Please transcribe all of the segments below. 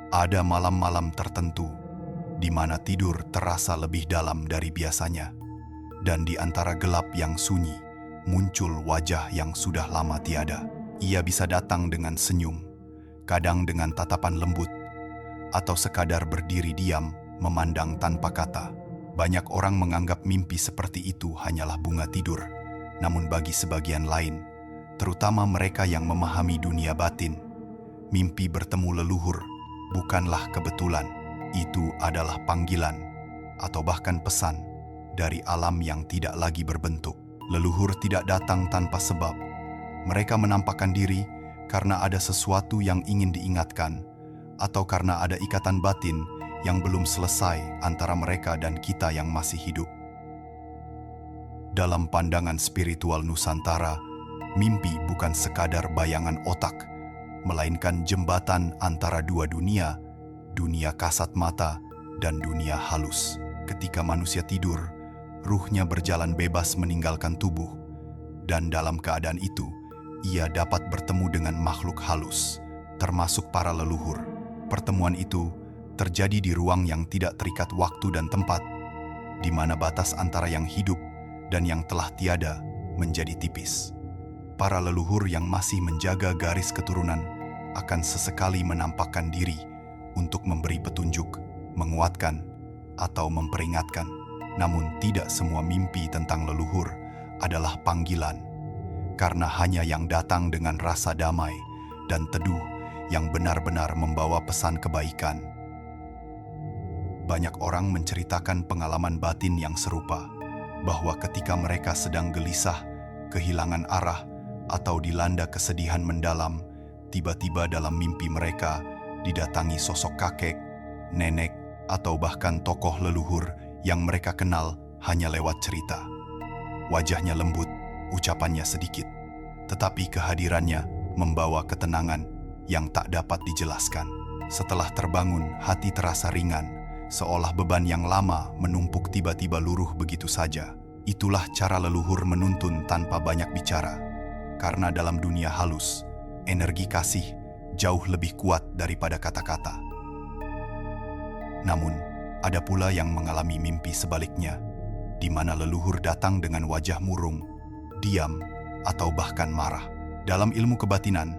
Ada malam-malam tertentu di mana tidur terasa lebih dalam dari biasanya, dan di antara gelap yang sunyi muncul wajah yang sudah lama tiada. Ia bisa datang dengan senyum, kadang dengan tatapan lembut, atau sekadar berdiri diam memandang tanpa kata. Banyak orang menganggap mimpi seperti itu hanyalah bunga tidur, namun bagi sebagian lain, terutama mereka yang memahami dunia batin, mimpi bertemu leluhur bukanlah kebetulan. Itu adalah panggilan atau bahkan pesan dari alam yang tidak lagi berbentuk. Leluhur tidak datang tanpa sebab. Mereka menampakkan diri karena ada sesuatu yang ingin diingatkan, atau karena ada ikatan batin yang belum selesai antara mereka dan kita yang masih hidup. Dalam pandangan spiritual Nusantara, mimpi bukan sekadar bayangan otak, melainkan jembatan antara dua dunia, dunia kasat mata dan dunia halus. Ketika manusia tidur, ruhnya berjalan bebas meninggalkan tubuh, dan dalam keadaan itu, ia dapat bertemu dengan makhluk halus, termasuk para leluhur. Pertemuan itu terjadi di ruang yang tidak terikat waktu dan tempat, di mana batas antara yang hidup dan yang telah tiada menjadi tipis. Para leluhur yang masih menjaga garis keturunan akan sesekali menampakkan diri untuk memberi petunjuk, menguatkan, atau memperingatkan. Namun tidak semua mimpi tentang leluhur adalah panggilan, karena hanya yang datang dengan rasa damai dan teduh yang benar-benar membawa pesan kebaikan. Banyak orang menceritakan pengalaman batin yang serupa, bahwa ketika mereka sedang gelisah, kehilangan arah, atau dilanda kesedihan mendalam, tiba-tiba dalam mimpi mereka didatangi sosok kakek, nenek, atau bahkan tokoh leluhur yang mereka kenal hanya lewat cerita. Wajahnya lembut, ucapannya sedikit, tetapi kehadirannya membawa ketenangan yang tak dapat dijelaskan. Setelah terbangun, hati terasa ringan, seolah beban yang lama menumpuk tiba-tiba luruh begitu saja. Itulah cara leluhur menuntun tanpa banyak bicara, karena dalam dunia halus, energi kasih jauh lebih kuat daripada kata-kata. Namun, ada pula yang mengalami mimpi sebaliknya, di mana leluhur datang dengan wajah murung, diam, atau bahkan marah. Dalam ilmu kebatinan,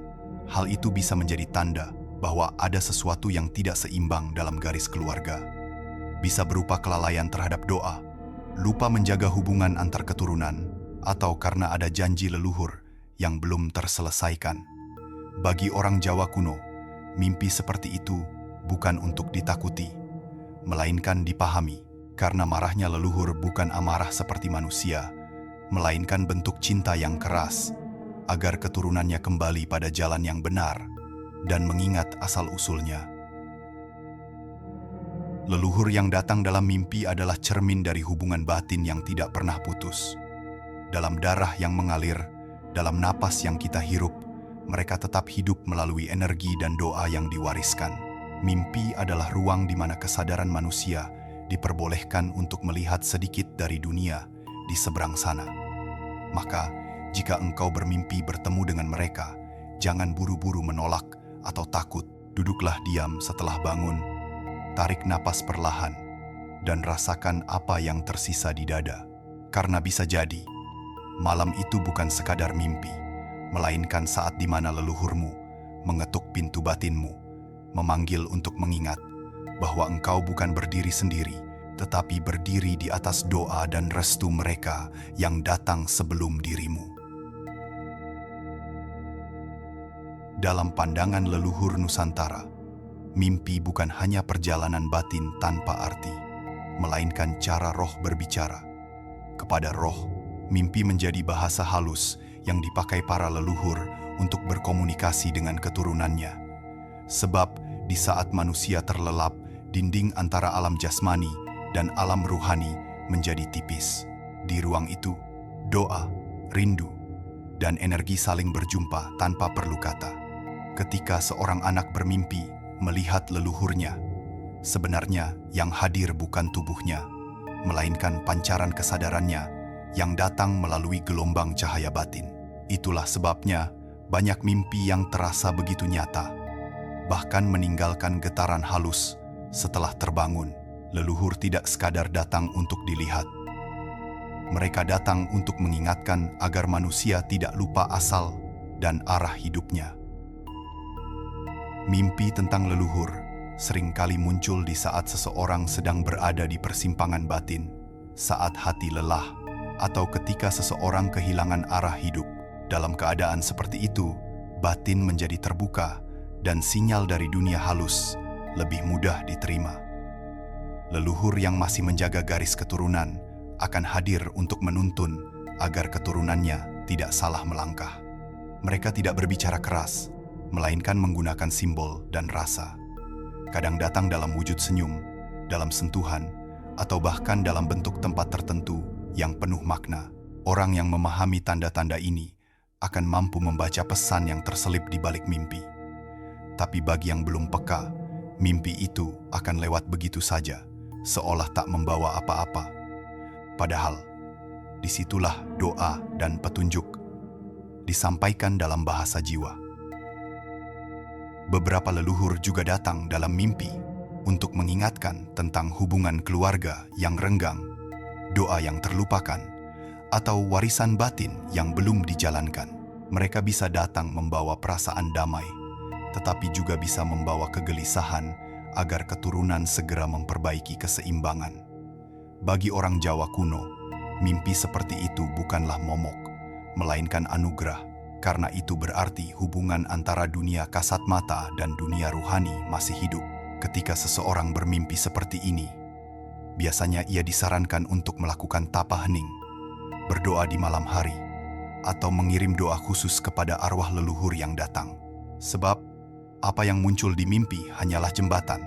hal itu bisa menjadi tanda bahwa ada sesuatu yang tidak seimbang dalam garis keluarga. Bisa berupa kelalaian terhadap doa, lupa menjaga hubungan antar keturunan, atau karena ada janji leluhur yang belum terselesaikan. Bagi orang Jawa kuno, mimpi seperti itu bukan untuk ditakuti, melainkan dipahami, karena marahnya leluhur bukan amarah seperti manusia, melainkan bentuk cinta yang keras, agar keturunannya kembali pada jalan yang benar dan mengingat asal-usulnya. Leluhur yang datang dalam mimpi adalah cermin dari hubungan batin yang tidak pernah putus. Dalam darah yang mengalir, dalam napas yang kita hirup, mereka tetap hidup melalui energi dan doa yang diwariskan. Mimpi adalah ruang di mana kesadaran manusia diperbolehkan untuk melihat sedikit dari dunia di seberang sana. Maka, jika engkau bermimpi bertemu dengan mereka, jangan buru-buru menolak atau takut. Duduklah diam setelah bangun, tarik napas perlahan, dan rasakan apa yang tersisa di dada. Karena bisa jadi, malam itu bukan sekadar mimpi, melainkan saat di mana leluhurmu mengetuk pintu batinmu, memanggil untuk mengingat bahwa engkau bukan berdiri sendiri, tetapi berdiri di atas doa dan restu mereka yang datang sebelum dirimu. Dalam pandangan leluhur Nusantara, mimpi bukan hanya perjalanan batin tanpa arti, melainkan cara roh berbicara. Kepada roh, mimpi menjadi bahasa halus yang dipakai para leluhur untuk berkomunikasi dengan keturunannya. Sebab di saat manusia terlelap, dinding antara alam jasmani dan alam ruhani menjadi tipis. Di ruang itu, doa, rindu, dan energi saling berjumpa tanpa perlu kata. Ketika seorang anak bermimpi melihat leluhurnya, sebenarnya yang hadir bukan tubuhnya, melainkan pancaran kesadarannya yang datang melalui gelombang cahaya batin. Itulah sebabnya banyak mimpi yang terasa begitu nyata, bahkan meninggalkan getaran halus setelah terbangun. Leluhur tidak sekadar datang untuk dilihat. Mereka datang untuk mengingatkan agar manusia tidak lupa asal dan arah hidupnya. Mimpi tentang leluhur seringkali muncul di saat seseorang sedang berada di persimpangan batin, saat hati lelah, atau ketika seseorang kehilangan arah hidup. Dalam keadaan seperti itu, batin menjadi terbuka dan sinyal dari dunia halus lebih mudah diterima. Leluhur yang masih menjaga garis keturunan akan hadir untuk menuntun agar keturunannya tidak salah melangkah. Mereka tidak berbicara keras, melainkan menggunakan simbol dan rasa. Kadang datang dalam wujud senyum, dalam sentuhan, atau bahkan dalam bentuk tempat tertentu yang penuh makna. Orang yang memahami tanda-tanda ini akan mampu membaca pesan yang terselip di balik mimpi. Tapi bagi yang belum peka, mimpi itu akan lewat begitu saja, seolah tak membawa apa-apa. Padahal, disitulah doa dan petunjuk disampaikan dalam bahasa jiwa. Beberapa leluhur juga datang dalam mimpi untuk mengingatkan tentang hubungan keluarga yang renggang, doa yang terlupakan, atau warisan batin yang belum dijalankan. Mereka bisa datang membawa perasaan damai, tetapi juga bisa membawa kegelisahan agar keturunan segera memperbaiki keseimbangan. Bagi orang Jawa kuno, mimpi seperti itu bukanlah momok, melainkan anugerah. Karena itu berarti hubungan antara dunia kasat mata dan dunia ruhani masih hidup. Ketika seseorang bermimpi seperti ini, biasanya ia disarankan untuk melakukan tapa hening, berdoa di malam hari, atau mengirim doa khusus kepada arwah leluhur yang datang. Sebab, apa yang muncul di mimpi hanyalah jembatan,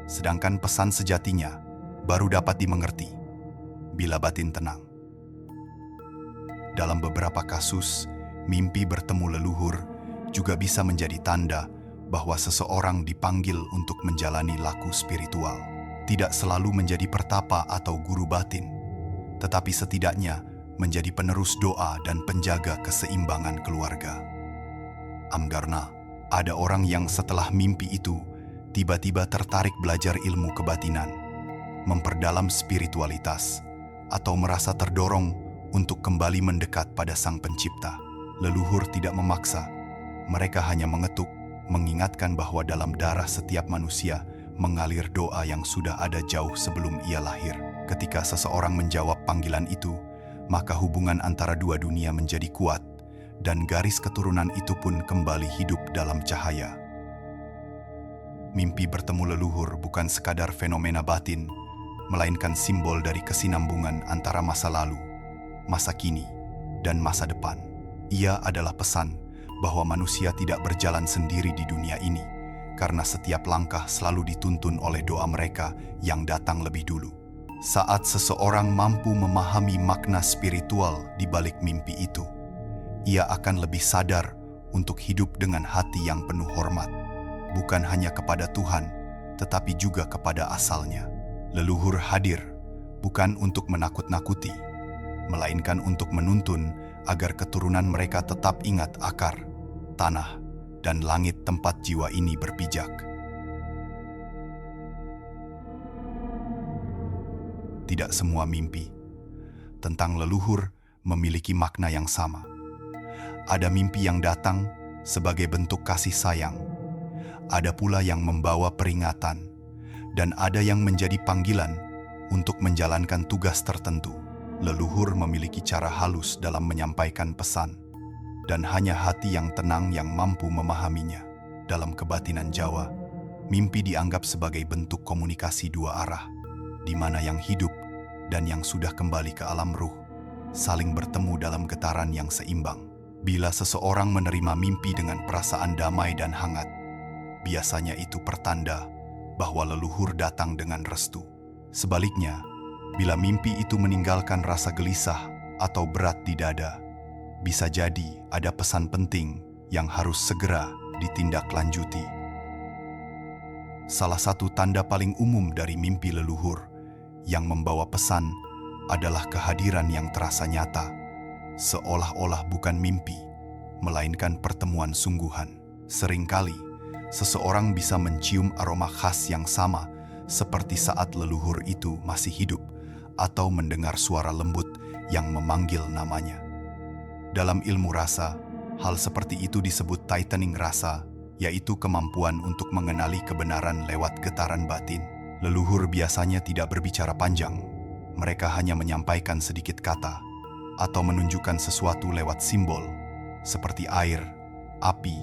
sedangkan pesan sejatinya baru dapat dimengerti bila batin tenang. Dalam beberapa kasus, mimpi bertemu leluhur juga bisa menjadi tanda bahwa seseorang dipanggil untuk menjalani laku spiritual. Tidak selalu menjadi pertapa atau guru batin, tetapi setidaknya menjadi penerus doa dan penjaga keseimbangan keluarga. Karena ada orang yang setelah mimpi itu tiba-tiba tertarik belajar ilmu kebatinan, memperdalam spiritualitas, atau merasa terdorong untuk kembali mendekat pada Sang Pencipta. Leluhur tidak memaksa, mereka hanya mengetuk, mengingatkan bahwa dalam darah setiap manusia mengalir doa yang sudah ada jauh sebelum ia lahir. Ketika seseorang menjawab panggilan itu, maka hubungan antara dua dunia menjadi kuat, dan garis keturunan itu pun kembali hidup dalam cahaya. Mimpi bertemu leluhur bukan sekadar fenomena batin, melainkan simbol dari kesinambungan antara masa lalu, masa kini, dan masa depan. Ia adalah pesan bahwa manusia tidak berjalan sendiri di dunia ini, karena setiap langkah selalu dituntun oleh doa mereka yang datang lebih dulu. Saat seseorang mampu memahami makna spiritual di balik mimpi itu, ia akan lebih sadar untuk hidup dengan hati yang penuh hormat, bukan hanya kepada Tuhan, tetapi juga kepada asalnya. Leluhur hadir bukan untuk menakut-nakuti, melainkan untuk menuntun agar keturunan mereka tetap ingat akar, tanah, dan langit tempat jiwa ini berpijak. Tidak semua mimpi tentang leluhur memiliki makna yang sama. Ada mimpi yang datang sebagai bentuk kasih sayang, ada pula yang membawa peringatan, dan ada yang menjadi panggilan untuk menjalankan tugas tertentu. Leluhur memiliki cara halus dalam menyampaikan pesan, dan hanya hati yang tenang yang mampu memahaminya. Dalam kebatinan Jawa, mimpi dianggap sebagai bentuk komunikasi dua arah, di mana yang hidup dan yang sudah kembali ke alam ruh saling bertemu dalam getaran yang seimbang. Bila seseorang menerima mimpi dengan perasaan damai dan hangat, biasanya itu pertanda bahwa leluhur datang dengan restu. Sebaliknya, bila mimpi itu meninggalkan rasa gelisah atau berat di dada, bisa jadi ada pesan penting yang harus segera ditindaklanjuti. Salah satu tanda paling umum dari mimpi leluhur yang membawa pesan adalah kehadiran yang terasa nyata, seolah-olah bukan mimpi, melainkan pertemuan sungguhan. Seringkali, seseorang bisa mencium aroma khas yang sama seperti saat leluhur itu masih hidup atau mendengar suara lembut yang memanggil namanya. Dalam ilmu rasa, hal seperti itu disebut tightening rasa, yaitu kemampuan untuk mengenali kebenaran lewat getaran batin. Leluhur biasanya tidak berbicara panjang. Mereka hanya menyampaikan sedikit kata atau menunjukkan sesuatu lewat simbol seperti air, api,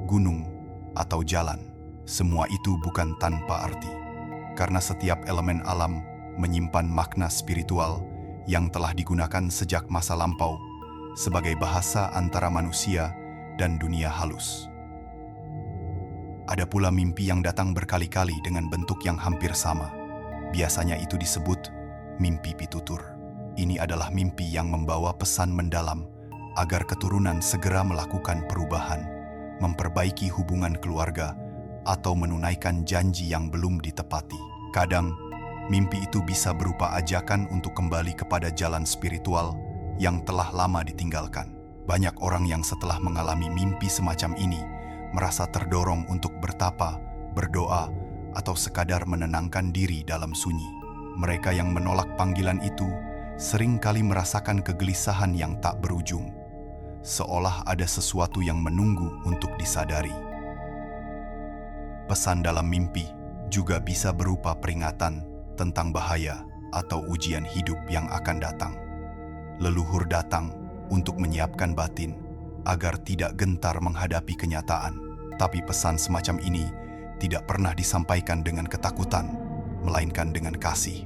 gunung, atau jalan. Semua itu bukan tanpa arti, karena setiap elemen alam menyimpan makna spiritual yang telah digunakan sejak masa lampau sebagai bahasa antara manusia dan dunia halus. Ada pula mimpi yang datang berkali-kali dengan bentuk yang hampir sama. Biasanya itu disebut mimpi pitutur. Ini adalah mimpi yang membawa pesan mendalam agar keturunan segera melakukan perubahan, memperbaiki hubungan keluarga, atau menunaikan janji yang belum ditepati. Kadang, mimpi itu bisa berupa ajakan untuk kembali kepada jalan spiritual yang telah lama ditinggalkan. Banyak orang yang setelah mengalami mimpi semacam ini merasa terdorong untuk bertapa, berdoa, atau sekadar menenangkan diri dalam sunyi. Mereka yang menolak panggilan itu sering kali merasakan kegelisahan yang tak berujung, seolah ada sesuatu yang menunggu untuk disadari. Pesan dalam mimpi juga bisa berupa peringatan tentang bahaya atau ujian hidup yang akan datang. Leluhur datang untuk menyiapkan batin agar tidak gentar menghadapi kenyataan. Tapi pesan semacam ini tidak pernah disampaikan dengan ketakutan, melainkan dengan kasih.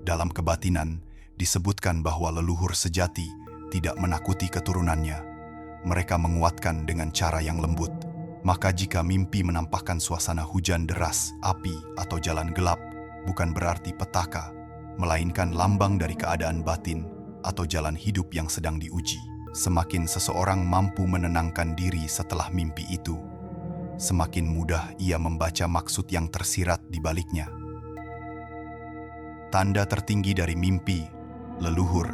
Dalam kebatinan, disebutkan bahwa leluhur sejati tidak menakuti keturunannya. Mereka menguatkan dengan cara yang lembut. Maka jika mimpi menampakkan suasana hujan deras, api, atau jalan gelap, bukan berarti petaka, melainkan lambang dari keadaan batin atau jalan hidup yang sedang diuji. Semakin seseorang mampu menenangkan diri setelah mimpi itu, semakin mudah ia membaca maksud yang tersirat di baliknya. Tanda tertinggi dari mimpi leluhur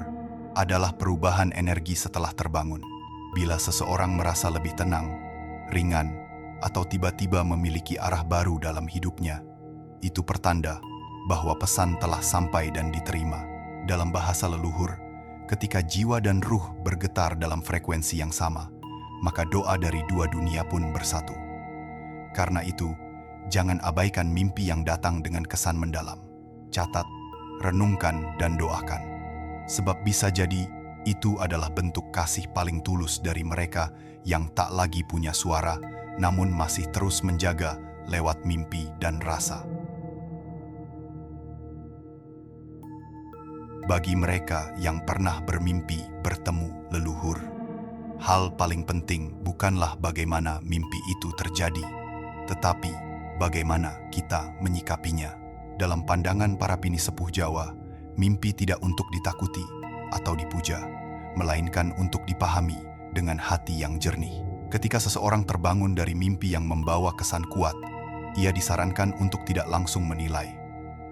adalah perubahan energi setelah terbangun. Bila seseorang merasa lebih tenang, ringan, atau tiba-tiba memiliki arah baru dalam hidupnya, itu pertanda bahwa pesan telah sampai dan diterima. Dalam bahasa leluhur, ketika jiwa dan ruh bergetar dalam frekuensi yang sama, maka doa dari dua dunia pun bersatu. Karena itu, jangan abaikan mimpi yang datang dengan kesan mendalam. Catat, renungkan, dan doakan. Sebab bisa jadi itu adalah bentuk kasih paling tulus dari mereka yang tak lagi punya suara, namun masih terus menjaga lewat mimpi dan rasa. Bagi mereka yang pernah bermimpi bertemu leluhur, hal paling penting bukanlah bagaimana mimpi itu terjadi, tetapi bagaimana kita menyikapinya. Dalam pandangan para pini sepuh Jawa, mimpi tidak untuk ditakuti atau dipuja, melainkan untuk dipahami dengan hati yang jernih. Ketika seseorang terbangun dari mimpi yang membawa kesan kuat, ia disarankan untuk tidak langsung menilai,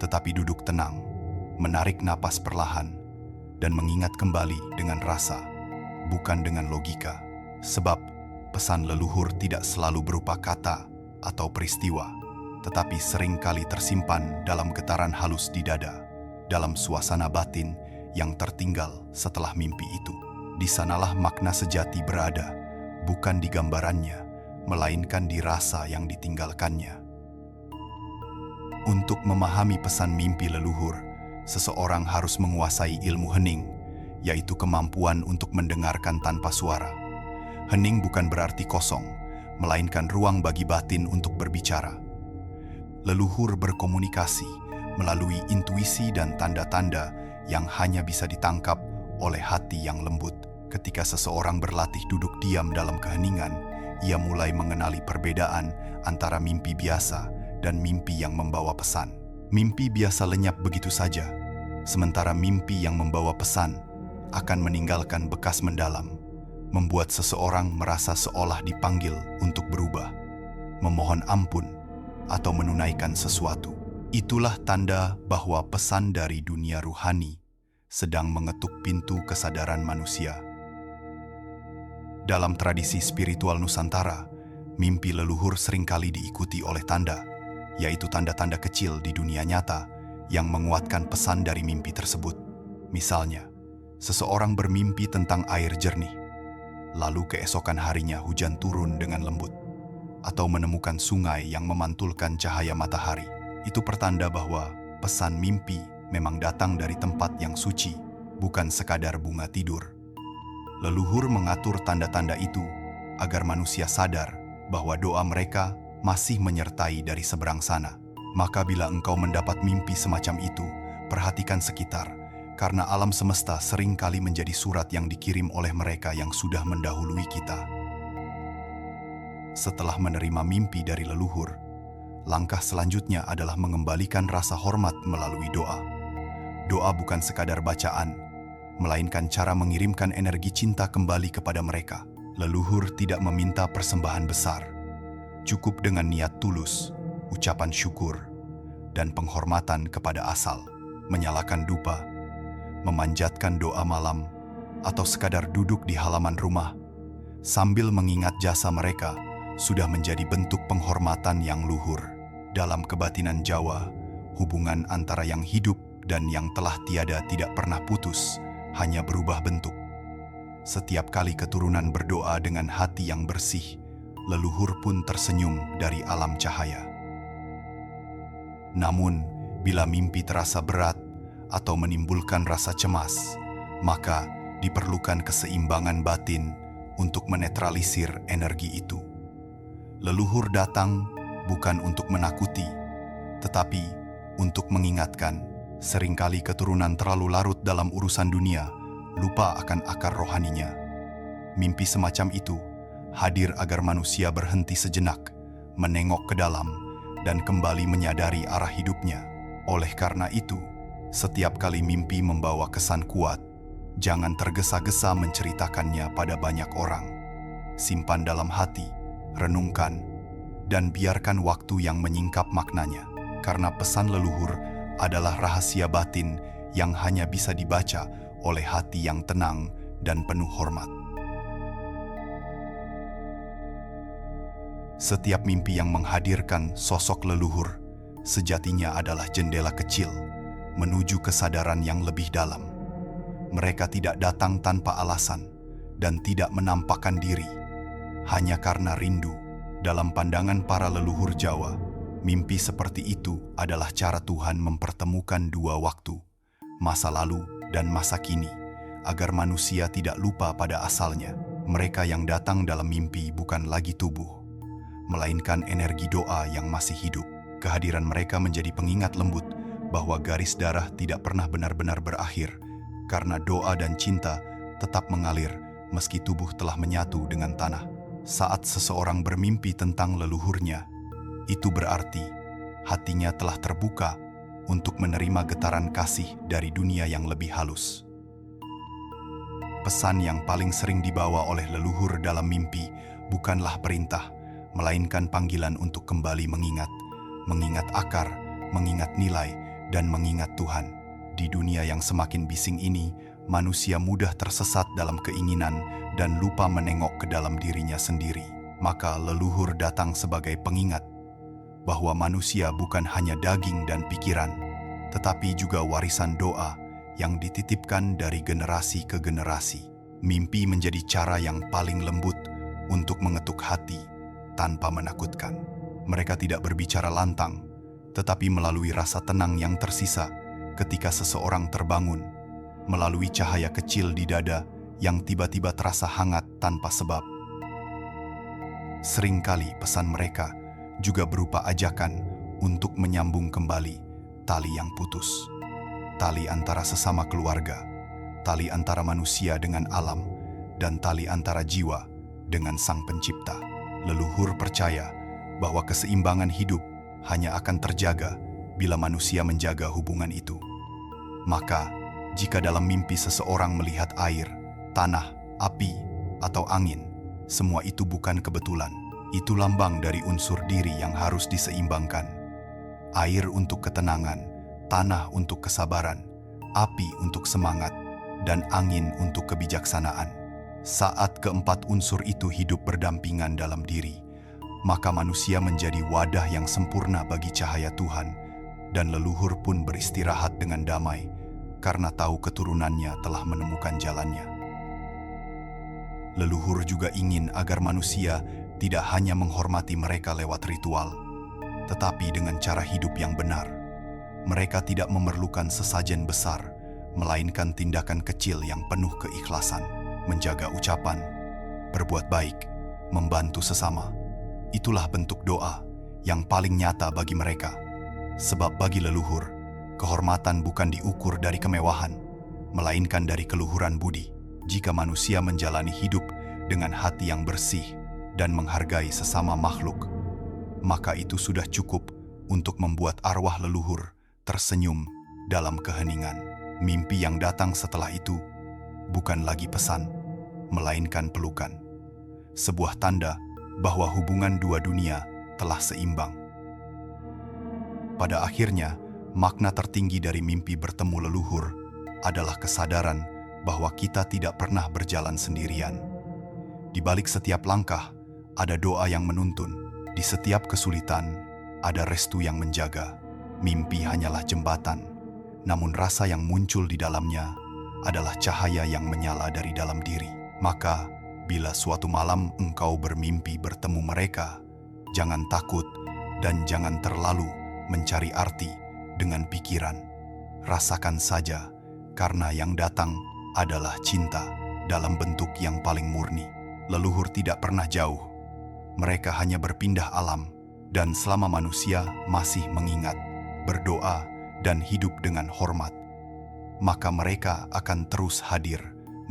tetapi duduk tenang, menarik napas perlahan, dan mengingat kembali dengan rasa, bukan dengan logika. Sebab pesan leluhur tidak selalu berupa kata atau peristiwa, tetapi seringkali tersimpan dalam getaran halus di dada, dalam suasana batin yang tertinggal setelah mimpi itu. Di sanalah makna sejati berada, bukan di gambarannya, melainkan di rasa yang ditinggalkannya. Untuk memahami pesan mimpi leluhur, seseorang harus menguasai ilmu hening, yaitu kemampuan untuk mendengarkan tanpa suara. Hening bukan berarti kosong, melainkan ruang bagi batin untuk berbicara. Leluhur berkomunikasi melalui intuisi dan tanda-tanda yang hanya bisa ditangkap oleh hati yang lembut. Ketika seseorang berlatih duduk diam dalam keheningan, ia mulai mengenali perbedaan antara mimpi biasa dan mimpi yang membawa pesan. Mimpi biasa lenyap begitu saja, sementara mimpi yang membawa pesan akan meninggalkan bekas mendalam, membuat seseorang merasa seolah dipanggil untuk berubah, memohon ampun, atau menunaikan sesuatu. Itulah tanda bahwa pesan dari dunia ruhani sedang mengetuk pintu kesadaran manusia. Dalam tradisi spiritual Nusantara, Mimpi leluhur seringkali diikuti oleh tanda, yaitu tanda-tanda kecil di dunia nyata yang menguatkan pesan dari mimpi tersebut. Misalnya, seseorang bermimpi tentang air jernih, lalu keesokan harinya hujan turun dengan lembut, atau menemukan sungai yang memantulkan cahaya matahari. Itu pertanda bahwa pesan mimpi memang datang dari tempat yang suci, bukan sekadar bunga tidur. Leluhur mengatur tanda-tanda itu agar manusia sadar bahwa doa mereka masih menyertai dari seberang sana. Maka bila engkau mendapat mimpi semacam itu, perhatikan sekitar, karena alam semesta seringkali menjadi surat yang dikirim oleh mereka yang sudah mendahului kita. Setelah menerima mimpi dari leluhur, langkah selanjutnya adalah mengembalikan rasa hormat melalui doa. Doa bukan sekadar bacaan, melainkan cara mengirimkan energi cinta kembali kepada mereka. Leluhur tidak meminta persembahan besar. Cukup dengan niat tulus, ucapan syukur, dan penghormatan kepada asal. Menyalakan dupa, memanjatkan doa malam, atau sekadar duduk di halaman rumah sambil mengingat jasa mereka sudah menjadi bentuk penghormatan yang luhur. Dalam kebatinan Jawa, hubungan antara yang hidup dan yang telah tiada tidak pernah putus, hanya berubah bentuk. Setiap kali keturunan berdoa dengan hati yang bersih, leluhur pun tersenyum dari alam cahaya. Namun, bila mimpi terasa berat atau menimbulkan rasa cemas, maka diperlukan keseimbangan batin untuk menetralisir energi itu. Leluhur datang bukan untuk menakuti, tetapi untuk mengingatkan. Seringkali keturunan terlalu larut dalam urusan dunia, lupa akan akar rohaninya. Mimpi semacam itu hadir agar manusia berhenti sejenak, menengok ke dalam, dan kembali menyadari arah hidupnya. Oleh karena itu, setiap kali mimpi membawa kesan kuat, jangan tergesa-gesa menceritakannya pada banyak orang. Simpan dalam hati, renungkan, dan biarkan waktu yang menyingkap maknanya, karena pesan leluhur adalah rahasia batin yang hanya bisa dibaca oleh hati yang tenang dan penuh hormat. Setiap mimpi yang menghadirkan sosok leluhur sejatinya adalah jendela kecil menuju kesadaran yang lebih dalam. Mereka tidak datang tanpa alasan dan tidak menampakkan diri, hanya karena rindu. Dalam pandangan para leluhur Jawa, mimpi seperti itu adalah cara Tuhan mempertemukan dua waktu, masa lalu dan masa kini, agar manusia tidak lupa pada asalnya. Mereka yang datang dalam mimpi bukan lagi tubuh, melainkan energi doa yang masih hidup. Kehadiran mereka menjadi pengingat lembut bahwa garis darah tidak pernah benar-benar berakhir, karena doa dan cinta tetap mengalir meski tubuh telah menyatu dengan tanah. Saat seseorang bermimpi tentang leluhurnya, itu berarti hatinya telah terbuka untuk menerima getaran kasih dari dunia yang lebih halus. Pesan yang paling sering dibawa oleh leluhur dalam mimpi bukanlah perintah, melainkan panggilan untuk kembali mengingat akar, mengingat nilai, dan mengingat Tuhan. Di dunia yang semakin bising ini, manusia mudah tersesat dalam keinginan dan lupa menengok ke dalam dirinya sendiri. Maka leluhur datang sebagai pengingat bahwa manusia bukan hanya daging dan pikiran, tetapi juga warisan doa yang dititipkan dari generasi ke generasi. Mimpi menjadi cara yang paling lembut untuk mengetuk hati tanpa menakutkan. Mereka tidak berbicara lantang, tetapi melalui rasa tenang yang tersisa ketika seseorang terbangun, melalui cahaya kecil di dada yang tiba-tiba terasa hangat tanpa sebab. Seringkali pesan mereka juga berupa ajakan untuk menyambung kembali tali yang putus. Tali antara sesama keluarga, tali antara manusia dengan alam, dan tali antara jiwa dengan Sang Pencipta. Leluhur percaya bahwa keseimbangan hidup hanya akan terjaga bila manusia menjaga hubungan itu. Maka, jika dalam mimpi seseorang melihat air, tanah, api, atau angin, semua itu bukan kebetulan. Itu lambang dari unsur diri yang harus diseimbangkan. Air untuk ketenangan, tanah untuk kesabaran, api untuk semangat, dan angin untuk kebijaksanaan. Saat keempat unsur itu hidup berdampingan dalam diri, maka manusia menjadi wadah yang sempurna bagi cahaya Tuhan, dan leluhur pun beristirahat dengan damai, karena tahu keturunannya telah menemukan jalannya. Leluhur juga ingin agar manusia tidak hanya menghormati mereka lewat ritual, tetapi dengan cara hidup yang benar. Mereka tidak memerlukan sesajen besar, melainkan tindakan kecil yang penuh keikhlasan, menjaga ucapan, berbuat baik, membantu sesama. Itulah bentuk doa yang paling nyata bagi mereka. Sebab bagi leluhur, kehormatan bukan diukur dari kemewahan, melainkan dari keluhuran budi. Jika manusia menjalani hidup dengan hati yang bersih dan menghargai sesama makhluk, maka itu sudah cukup untuk membuat arwah leluhur tersenyum dalam keheningan. Mimpi yang datang setelah itu bukan lagi pesan, melainkan pelukan. Sebuah tanda bahwa hubungan dua dunia telah seimbang. Pada akhirnya, makna tertinggi dari mimpi bertemu leluhur adalah kesadaran bahwa kita tidak pernah berjalan sendirian. Di balik setiap langkah, ada doa yang menuntun. Di setiap kesulitan, ada restu yang menjaga. Mimpi hanyalah jembatan, namun rasa yang muncul di dalamnya adalah cahaya yang menyala dari dalam diri. Maka, bila suatu malam engkau bermimpi bertemu mereka, jangan takut dan jangan terlalu mencari arti dengan pikiran. Rasakan saja, karena yang datang adalah cinta dalam bentuk yang paling murni. Leluhur tidak pernah jauh. Mereka hanya berpindah alam, dan selama manusia masih mengingat, berdoa, dan hidup dengan hormat, maka mereka akan terus hadir,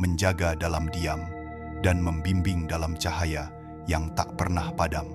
menjaga dalam diam, dan membimbing dalam cahaya yang tak pernah padam.